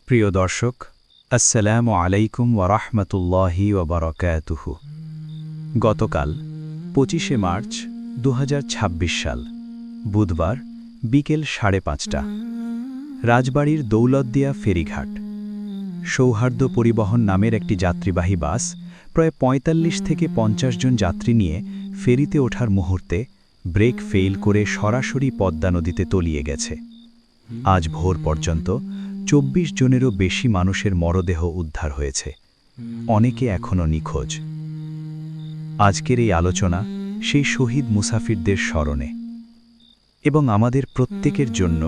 প্রিয় দর্শক, আসসালামু আলাইকুম ওয়া রাহমাতুল্লাহি ওয়া বারাকাতুহু। গতকাল 25শে মার্চ 2026 সাল বুধবার বিকেল 5:30টা রাজবাড়ির দৌলতদিয়া ফেরিঘাট। সৌহার্দ্য পরিবহন নামের একটি যাত্রীবাহী বাস প্রায় ৪৫ থেকে ৫০ জন যাত্রী নিয়ে ফেরিতে ওঠার মুহূর্তে ব্রেক ফেইল করে সরাসরি পদ্মা নদীতে তলিয়ে গেছে। আজ ভোর পর্যন্ত ২৪ জনেরও বেশি মানুষের মরদেহ উদ্ধার হয়েছে, অনেকে এখনও নিখোঁজ। আজকের এই আলোচনা সেই শহীদ মুসাফিরদের স্মরণে এবং আমাদের প্রত্যেকের জন্য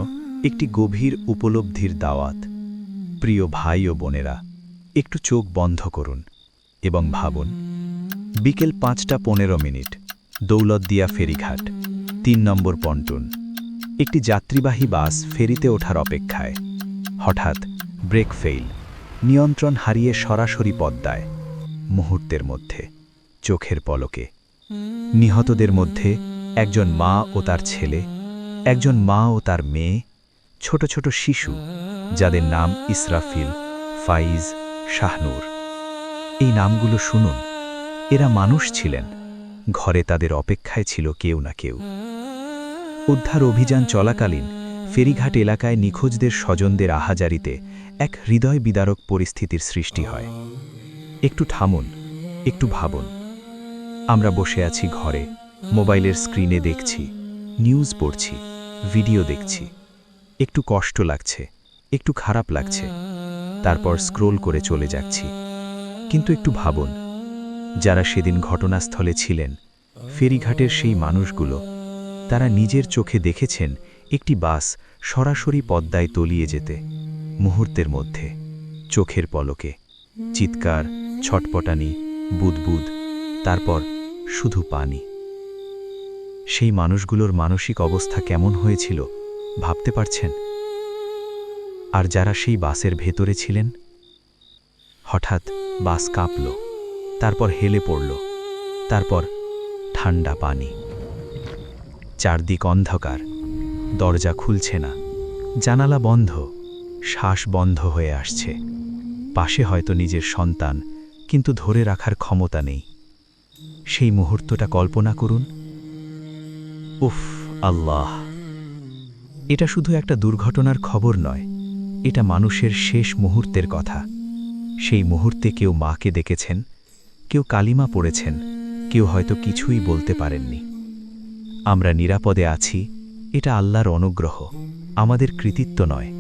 একটি গভীর উপলব্ধির দাওয়াত। প্রিয় ভাই ও বোনেরা, একটু চোখ বন্ধ করুন এবং ভাবুন, বিকেল ৫:১৫ দৌলতদিয়া ফেরিঘাট, ৩ নম্বর পন্টুন। একটি যাত্রীবাহী বাস ফেরিতে ওঠার অপেক্ষায়। হঠাৎ ব্রেক ফেইল, নিয়ন্ত্রণ হারিয়ে সরাসরি পদ্মায়। মুহূর্তের মধ্যে, চোখের পলকে। নিহতদের মধ্যে একজন মা ও তার ছেলে, একজন মা ও তার মেয়ে, ছোট ছোট শিশু যাদের নাম ইসরাফিল, ফাইজ, শাহনূর। এই নামগুলো শুনুন, এরা মানুষ ছিলেন, ঘরে তাদের অপেক্ষায় ছিল কেউ না কেউ। উদ্ধার অভিযান চলাকালীন ফেরিঘাট এলাকায় নিখোঁজদের স্বজনদের আহাজারিতে এক হৃদয় বিদারক পরিস্থিতির সৃষ্টি হয়। একটু থামুন, একটু ভাবুন। আমরা বসে আছি ঘরে, মোবাইলের স্ক্রিনে দেখছি, নিউজ পড়ছি, ভিডিও দেখছি। একটু কষ্ট লাগছে, একটু খারাপ লাগছে, তারপর স্ক্রোল করে চলে যাচ্ছি। কিন্তু একটু ভাবুন, যারা সেদিন ঘটনাস্থলে ছিলেন, ফেরিঘাটের সেই মানুষগুলো, তারা নিজের চোখে দেখেছেন একটি বাস সরাসরি পদ্মায় তলিয়ে যেতে। মুহূর্তের মধ্যে, চোখের পলকে, চিৎকার, ছটপটানি, বুদবুদ, তারপর শুধু পানি। সেই মানুষগুলোর মানসিক অবস্থা কেমন হয়েছিল ভাবতে পারছেন? আর যারা সেই বাসের ভেতরে ছিলেন? হঠাৎ বাস কাঁপল, তারপর হেলে পড়ল, তারপর ঠান্ডা পানি। চারদিক অন্ধকার, দরজা খুলছে না, জানালা বন্ধ, শ্বাস বন্ধ হয়ে আসছে। পাশে হয়তো নিজের সন্তান, কিন্তু ধরে রাখার ক্ষমতা নেই। সেই মুহূর্তটা কল্পনা করুন। উফ আল্লাহ! এটা শুধু একটা দুর্ঘটনার খবর নয়, এটা মানুষের শেষ মুহূর্তের কথা। সেই মুহূর্তে কেউ মাকে দেখেছেন, কেউ কালিমা পড়েছেন, কেউ হয়তো কিছুই বলতে পারেননি। আমরা নিরাপদে আছি, এটা আল্লাহর অনুগ্রহ, আমাদের কৃতিত্ব নয়।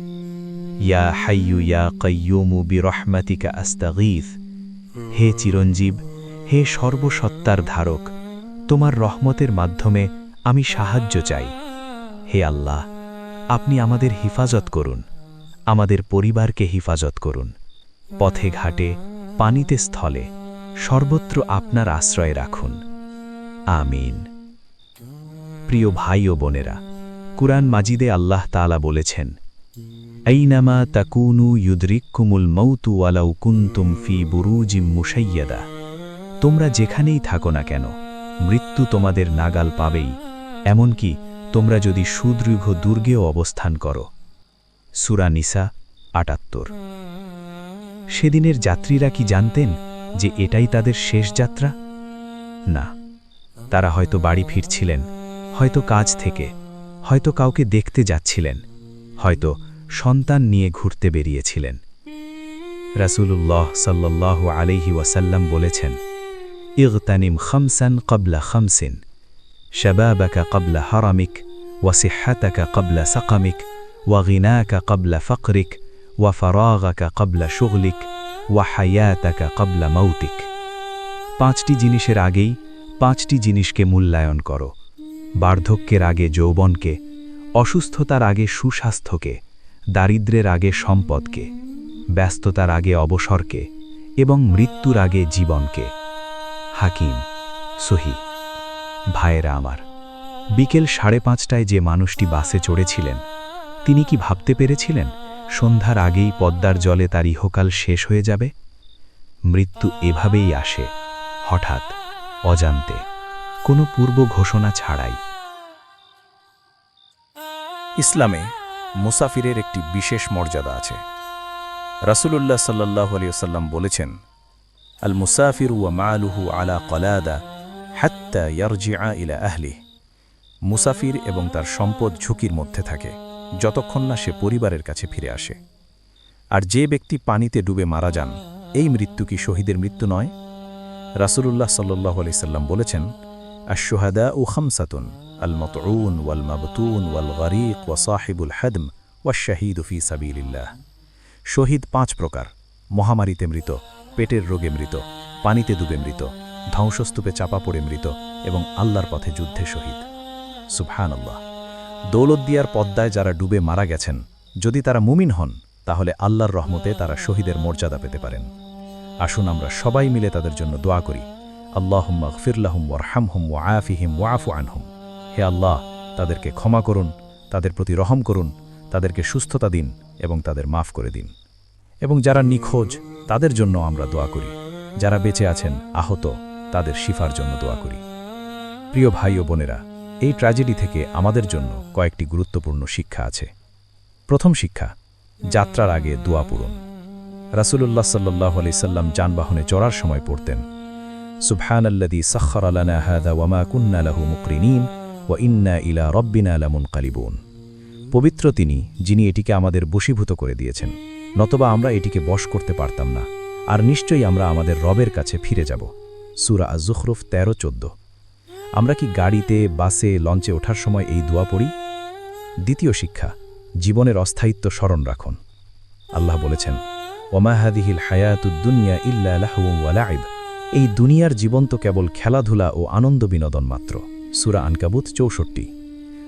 ইয়া হাইয়ু ইয়া কাইয়ুমু বিরহমাতিকা আস্তাগীথ। হে চিরঞ্জীব, হে সর্বসত্তার ধারক, তোমার রহমতের মাধ্যমে আমি সাহায্য চাই। হে আল্লাহ, আপনি আমাদের হিফাজত করুন, আমাদের পরিবারকে হিফাজত করুন। পথে ঘাটে, পানিতে, স্থলে, সর্বত্র আপনার আশ্রয় রাখুন। আমিন। প্রিয় ভাই ও বোনেরা, কুরআন মাজিদে আল্লাহ তাআলা বলেছেন, আইনামা তাকুনু ইউদরিক্কুমুল মাউতু ওয়ালাউ কুনতুম ফি বুরুজিম মুশাইয়াদা। তোমরা যেখানেই থাকো না কেন, মৃত্যু তোমাদের নাগাল পাবেই, এমনকি তোমরা যদি সুদৃঢ় দুর্গেও অবস্থান করো। সূরা নিসা ৭৮। সেদিনের যাত্রীরা কি জানতেন যে এটাই তাদের শেষ যাত্রা? না, তারা হয়তো বাড়ি ফিরছিলেন, হয়তো কাজ থেকে, হয়তো কাউকে দেখতে যাচ্ছিলেন, হয়তো সন্তান নিয়ে ঘুরতে বেরিয়েছিলেন। রাসূলুল্লাহ সাল্লাল্লাহু আলাইহি ওয়াসাল্লাম বলেছেন, ইগতানিম খামসান ক্বাবলা খামসিন, শাবাবাকা ক্বাবলা হারামিক, ওয়া সিহহাতাকা ক্বাবলা সাকামিক, ওয়া গিনাকা ক্বাবলা ফাকরিক, ওয়া ফারাগাকা ক্বাবলা শুগলিক, ওয়া হায়াতাকা ক্বাবলা মাউতিক। ৫টি জিনিসের আগেই ৫টি জিনিসকে মূল্যায়ন করো। বার্ধক্যের আগে যৌবনকে, অসুস্থতার আগে সুস্বাস্থ্যকে, দারিদ্র্যের আগে সম্পদকে, ব্যস্ততার আগে অবসরকে এবং মৃত্যুর আগে জীবনকে। হাকিম, সহি। ভাইয়েরা আমার, বিকেল ৫:৩০টায় যে মানুষটি বাসে চড়েছিলেন, তিনি কি ভাবতে পেরেছিলেন সন্ধ্যার আগেই পদ্মার জলে তার ইহকাল শেষ হয়ে যাবে? মৃত্যু এভাবেই আসে, হঠাৎ, অজান্তে, কোনো পূর্ব ঘোষণা ছাড়াই। ইসলামে মুসাফিরের একটি বিশেষ মর্যাদা আছে। রাসূলুল্লাহ সাল্লাল্লাহু আলাইহি ওয়াসাল্লাম বলেছেন, আল মুসাফিরু ওয়া মালুহু আলা কলাদা হাত্তা ইয়ারজিআ ইলা আহলিহি। মুসাফির এবং তার সম্পদ ঝুঁকির মধ্যে থাকে যতক্ষণ না সে পরিবারের কাছে ফিরে আসে। আর যে ব্যক্তি পানিতে ডুবে মারা যান, এই মৃত্যু কি শহীদের মৃত্যু নয়? রাসূলুল্লাহ সাল্লাল্লাহু আলাইহি ওয়াসাল্লাম বলেছেন, আশ-শুহাদাউ খামসাতুন আল মাতউন ওয়াল মাবতুন ওয়াল গরীক ওয়া সাহিবুল হাদম ওয়াশ শাহীদু ফী সাবিলিল্লাহ। শহীদ ৫ প্রকার: মহামারীতে মৃত, পেটের রোগে মৃত, পানিতে ডুবে মৃত, ধ্বংসস্তূপে চাপা পড়ে মৃত এবং আল্লাহর পথে যুদ্ধে শহীদ। সুবহানাল্লাহ। দৌলতদিয়ার পদ্মায় যারা ডুবে মারা গেছেন, যদি তারা মুমিন হন, তাহলে আল্লাহর রহমতে তারা শহীদের মর্যাদা পেতে পারেন। আসুন আমরা সবাই মিলে তাদের জন্য দোয়া করি, আল্লাহুম্মা গফির লাহুম ওয়ারহামহুম ওয়াআফিহিম ওয়াআফু আনহুম। হে আল্লাহ, তাদেরকে ক্ষমা করুন, তাদের প্রতি রহম করুন, তাদেরকে সুস্থতা দিন এবং তাদের মাফ করে দিন। এবং যারা নিখোঁজ, তাদের জন্য আমরা দোয়া করি। যারা বেঁচে আছেন, আহত, তাদের শিফার জন্য দোয়া করি। প্রিয় ভাই ও বোনেরা, এই ট্র্যাজেডি থেকে আমাদের জন্য কয়েকটি গুরুত্বপূর্ণ শিক্ষা আছে। প্রথম শিক্ষা, যাত্রার আগে দোয়া পড়ুন। রাসূলুল্লাহ সাল্লাল্লাহু আলাইহি সাল্লাম যানবাহনে চড়ার সময় পড়তেন, সুবহানাল্লাযী সাখখারা লানা হাযা ওয়া মা কুন্না লাহু মুকরিনিন ওয়া ইন্না ইলা রাব্বিনা লামুনকালিবুন। পবিত্র তিনি, যিনি এটিকে আমাদের বশীভূত করে দিয়েছেন, নতবা আমরা এটিকে বশ করতে পারতাম না, আর নিশ্চয়ই আমরা আমাদের রবের কাছে ফিরে যাব। সূরা আয-যুখরুফ 13-14। আমরা কি গাড়িতে, বাসে, লঞ্চে ওঠার সময় এই দোয়া পড়ি? দ্বিতীয় শিক্ষা, জীবনের অস্থায়িত্ব স্মরণ রাখুন। আল্লাহ বলেছেন, ওমা হাদিহিল হায়াতুদ দুনিয়া ইল্লা লাহউন ওয়া লাইব। এই দুনিয়ার জীবন তো কেবল খেলাধুলা ও আনন্দ বিনোদন মাত্র। সূরা আনকাবুত 64।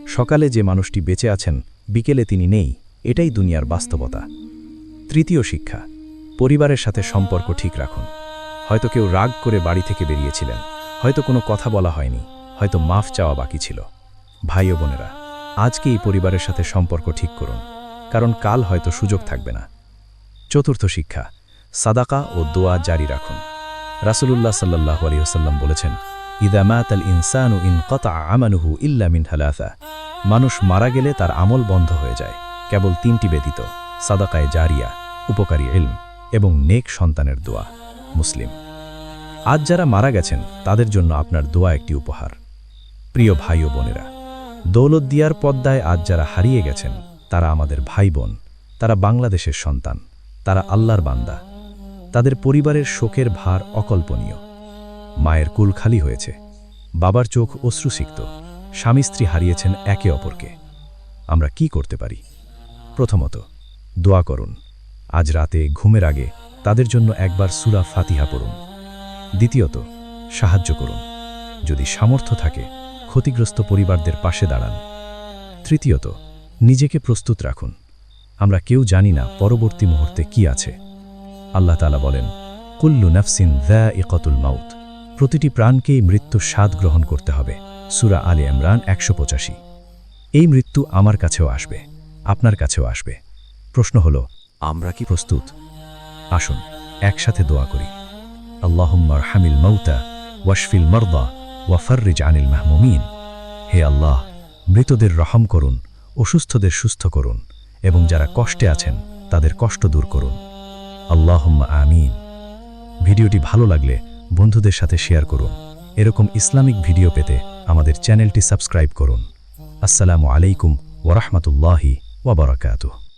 সকালে যে মানুষটি বেঁচে আছেন, বিকেলে তিনি নেই, এটাই দুনিয়ার বাস্তবতা। তৃতীয় শিক্ষা, পরিবারের সাথে সম্পর্ক ঠিক রাখুন। হয়তো কেউ রাগ করে বাড়ি থেকে বেরিয়েছিলেন, হয়তো কোনো কথা বলা হয়নি, হয়তো মাফ চাওয়া বাকি ছিল। ভাই ও বোনেরা, আজকে এই পরিবারের সাথে সম্পর্ক ঠিক করুন, কারণ কাল হয়তো সুযোগ থাকবে না। চতুর্থ শিক্ষা, সাদাকা ও দোয়া জারি রাখুন। রাসূলুল্লাহ সাল্লাল্লাহু আলাইহি ওয়াসাল্লাম বলেছেন, ইযা মাতাল ইনসানু ইনকাতা আমালুহু ইল্লা মিন থালাসা। মানুষ মারা গেলে তার আমল বন্ধ হয়ে যায়, কেবল 3টি ব্যতীত: সাদাকায়ে জারিয়া, উপকারী ইলম এবং নেক সন্তানের দোয়া। মুসলিম। আজ যারা মারা গেছেন, তাদের জন্য আপনার দোয়া একটি উপহার। প্রিয় ভাই ও বোনেরা, দৌলতদিয়ার পদ্মায় আজ যারা হারিয়ে গেছেন, তারা আমাদের ভাই বোন, তারা বাংলাদেশের সন্তান, তারা আল্লাহর বান্দা। তাদের পরিবারের শোকের ভার অকল্পনীয়। মায়ের কুল খালি হয়েছে, বাবার চোখ অশ্রুসিক্ত, স্বামী স্ত্রী হারিয়েছেন একে অপরকে। আমরা কি করতে পারি? প্রথমত, দোয়া করুন। আজ রাতে ঘুমের আগে তাদের জন্য একবার সূরা ফাতিহা পড়ুন। দ্বিতীয়ত, সাহায্য করুন। যদি সামর্থ্য থাকে, ক্ষতিগ্রস্ত পরিবারদের পাশে দাঁড়ান। তৃতীয়ত, নিজেকে প্রস্তুত রাখুন। আমরা কেউ জানি না পরবর্তী মুহূর্তে কি আছে। আল্লাহ তাআলা বলেন, কুল্লু নাফসিন যায়িকাতুল মাউত। প্রতিটি প্রাণকেই মৃত্যুর স্বাদ গ্রহণ করতে হবে। সূরা আলে ইমরান 185। এই মৃত্যু আমার কাছেও আসবে, আপনার কাছেও আসবে। প্রশ্ন হলো, আমরা কি প্রস্তুত? আসুন একসাথে দোয়া করি। আল্লাহুম্মা আরহামিল মাউতা ওয়াশফিল মারদা ওয়া ফাররিজ আনিল মাহমুমিন। হে আল্লাহ, মৃতদের রহম করুন, অসুস্থদের সুস্থ করুন এবং যারা কষ্টে আছেন তাদের কষ্ট দূর করুন। আল্লাহুম্মা আমিন। ভিডিওটি ভালো লাগলে বন্ধুদের সাথে শেয়ার করুন। এরকম ইসলামিক ভিডিও পেতে আমাদের চ্যানেলটি সাবস্ক্রাইব করুন। আসসালামু আলাইকুম ওয়া রাহমাতুল্লাহি ওয়া বারাকাতুহু।